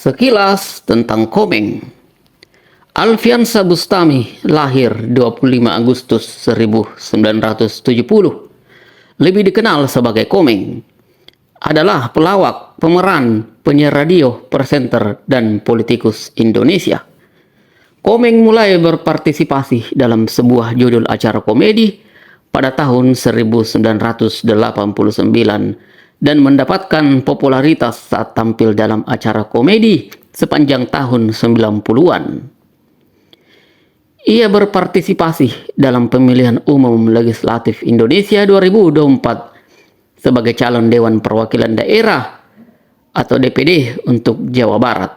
Sekilas tentang Komeng. Alfiansa Bustami lahir 25 Agustus 1970. Lebih dikenal sebagai Komeng. Adalah pelawak, pemeran, penyiar radio, presenter, dan politikus Indonesia. Komeng mulai berpartisipasi dalam sebuah judul acara komedi pada tahun 1989 dan mendapatkan popularitas saat tampil dalam acara komedi sepanjang tahun 90-an. Ia berpartisipasi dalam pemilihan umum legislatif Indonesia 2024 sebagai calon Dewan Perwakilan Daerah atau DPD untuk Jawa Barat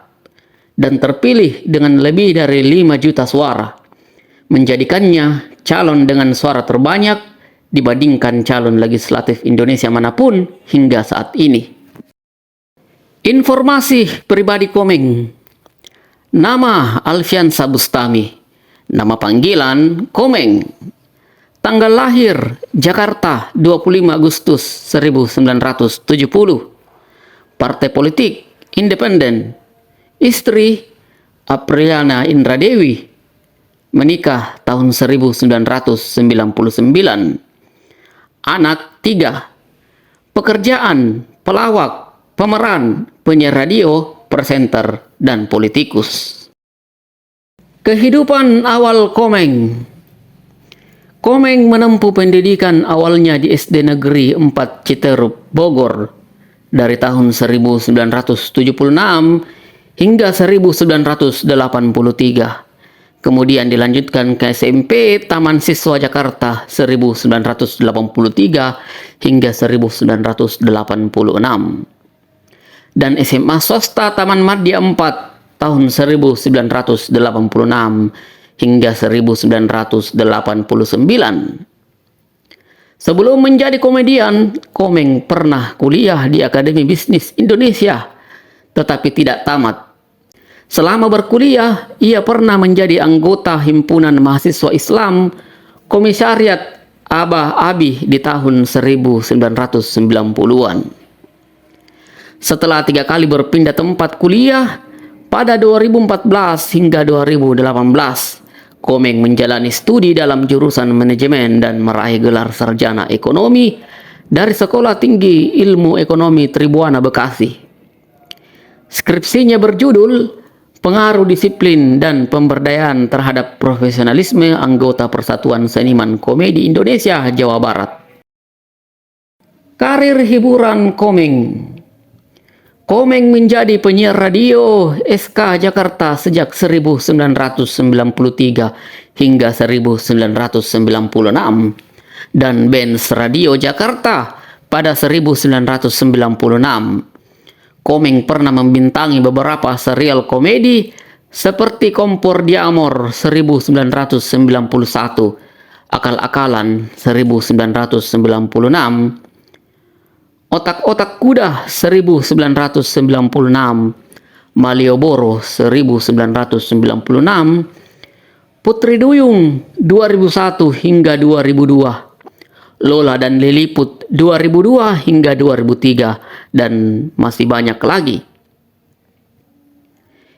dan terpilih dengan lebih dari 5 juta suara, menjadikannya calon dengan suara terbanyak dibandingkan calon legislatif Indonesia manapun hingga saat ini. Informasi pribadi Komeng. Nama Alfiansa Bustami. Nama panggilan Komeng. Tanggal lahir Jakarta 25 Agustus 1970. Partai politik independen. Istri Apriliana Indradewi. Menikah tahun 1999. Anak 3. Pekerjaan, pelawak, pemeran, penyiar radio, presenter, dan politikus. Kehidupan awal Komeng. Komeng menempuh pendidikan awalnya di SD Negeri 4 Citerup, Bogor dari tahun 1976 hingga 1983. Kemudian dilanjutkan ke SMP Taman Siswa Jakarta 1983 hingga 1986. Dan SMA swasta Taman Madya 4 tahun 1986 hingga 1989. Sebelum menjadi komedian, Komeng pernah kuliah di Akademi Bisnis Indonesia, tetapi tidak tamat. Selama berkuliah, ia pernah menjadi anggota Himpunan Mahasiswa Islam Komisariat Abah Abi di tahun 1990-an. Setelah 3 kali berpindah tempat kuliah, pada 2014 hingga 2018, Komeng menjalani studi dalam jurusan manajemen dan meraih gelar sarjana ekonomi dari Sekolah Tinggi Ilmu Ekonomi Tribuana Bekasi. Skripsinya berjudul Pengaruh Disiplin dan Pemberdayaan Terhadap Profesionalisme Anggota Persatuan Seniman Komedi Indonesia Jawa Barat. Karir hiburan Komeng. Komeng menjadi penyiar radio SK Jakarta sejak 1993 hingga 1996 dan Benz Radio Jakarta pada 1996. Komeng pernah membintangi beberapa serial komedi seperti Kompor Diamor 1991, Akal-akalan 1996, Otak-otak Kuda 1996, Malioboro 1996, Putri Duyung 2001 hingga 2002, Lola dan Liliput 2002 hingga 2003, dan masih banyak lagi.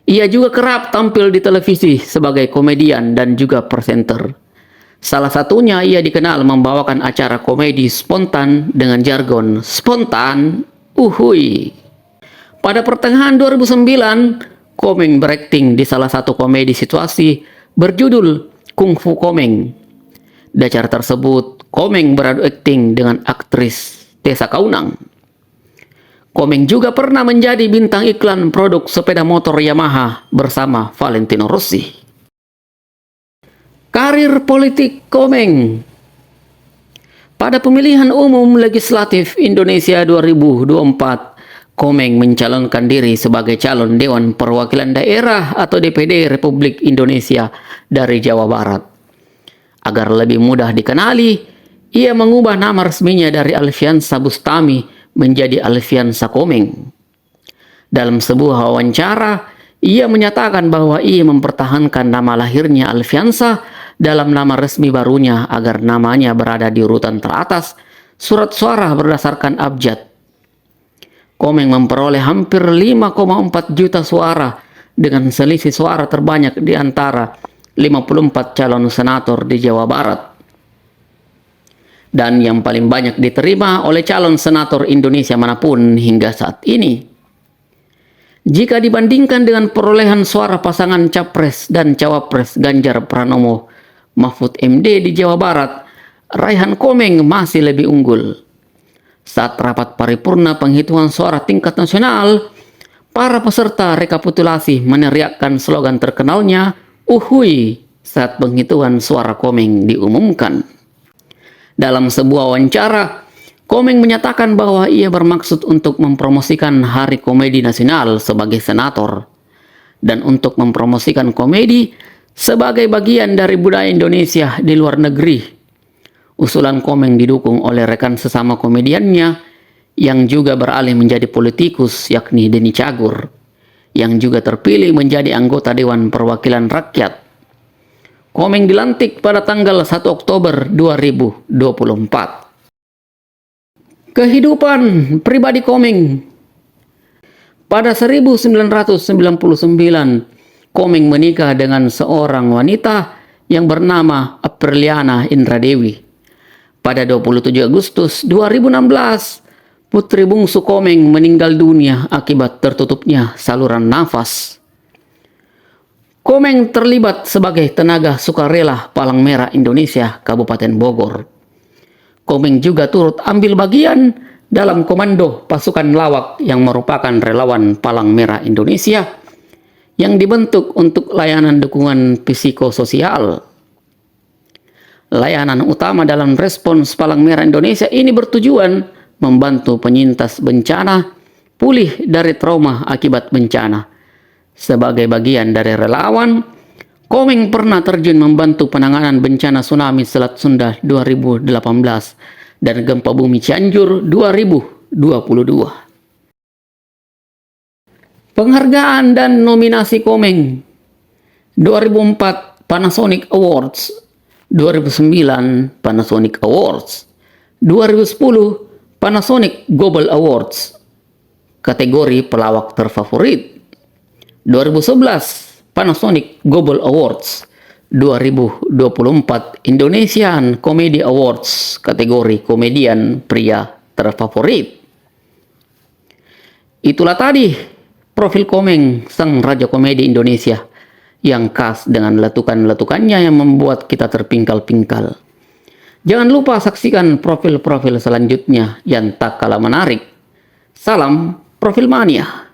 Ia juga kerap tampil di televisi sebagai komedian dan juga presenter. Salah satunya ia dikenal membawakan acara komedi spontan dengan jargon spontan uhui. Pada pertengahan 2009, Komeng berakting di salah satu komedi situasi berjudul Kung Fu Komeng. Di acara tersebut, Komeng beradu akting dengan aktris Tessa Kaunang. Komeng juga pernah menjadi bintang iklan produk sepeda motor Yamaha bersama Valentino Rossi. Karir politik Komeng. Pada pemilihan umum legislatif Indonesia 2024, Komeng mencalonkan diri sebagai calon Dewan Perwakilan Daerah atau DPD Republik Indonesia dari Jawa Barat. Agar lebih mudah dikenali, ia mengubah nama resminya dari Alfiansa Bustami menjadi Alfiansa Komeng. Dalam sebuah wawancara, ia menyatakan bahwa ia mempertahankan nama lahirnya Alfiansa dalam nama resmi barunya agar namanya berada di urutan teratas surat suara berdasarkan abjad. Komeng memperoleh hampir 5,4 juta suara dengan selisih suara terbanyak di antara 54 calon senator di Jawa Barat. Dan yang paling banyak diterima oleh calon senator Indonesia manapun hingga saat ini. Jika dibandingkan dengan perolehan suara pasangan Capres dan Cawapres Ganjar Pranowo Mahfud MD di Jawa Barat, raihan Komeng masih lebih unggul. Saat rapat paripurna penghitungan suara tingkat nasional, para peserta rekapitulasi meneriakkan slogan terkenalnya, "Uhui," saat penghitungan suara Komeng diumumkan. Dalam sebuah wawancara, Komeng menyatakan bahwa ia bermaksud untuk mempromosikan Hari Komedi Nasional sebagai senator dan untuk mempromosikan komedi sebagai bagian dari budaya Indonesia di luar negeri. Usulan Komeng didukung oleh rekan sesama komediannya yang juga beralih menjadi politikus, yakni Denny Cagur, yang juga terpilih menjadi anggota Dewan Perwakilan Rakyat. Komeng dilantik pada tanggal 1 Oktober 2024. Kehidupan pribadi Komeng. Pada 1999, Komeng menikah dengan seorang wanita yang bernama Apriliana Indradewi. Pada 27 Agustus 2016, putri bungsu Komeng meninggal dunia akibat tertutupnya saluran nafas. Komeng terlibat sebagai tenaga sukarela Palang Merah Indonesia Kabupaten Bogor. Komeng juga turut ambil bagian dalam komando pasukan lawak yang merupakan relawan Palang Merah Indonesia yang dibentuk untuk layanan dukungan psikososial. Layanan utama dalam respons Palang Merah Indonesia ini bertujuan membantu penyintas bencana pulih dari trauma akibat bencana. Sebagai bagian dari relawan, Komeng pernah terjun membantu penanganan bencana tsunami Selat Sunda 2018 dan gempa bumi Cianjur 2022. Penghargaan dan nominasi Komeng. 2004 Panasonic Awards, 2009 Panasonic Awards, 2010 Panasonic Global Awards, kategori pelawak terfavorit. 2011 Panasonic Global Awards, 2024 Indonesian Comedy Awards, kategori komedian pria terfavorit. Itulah tadi profil Komeng, sang raja komedi Indonesia, yang khas dengan letukan-letukannya yang membuat kita terpingkal-pingkal. Jangan lupa saksikan profil-profil selanjutnya yang tak kalah menarik. Salam Profil Mania.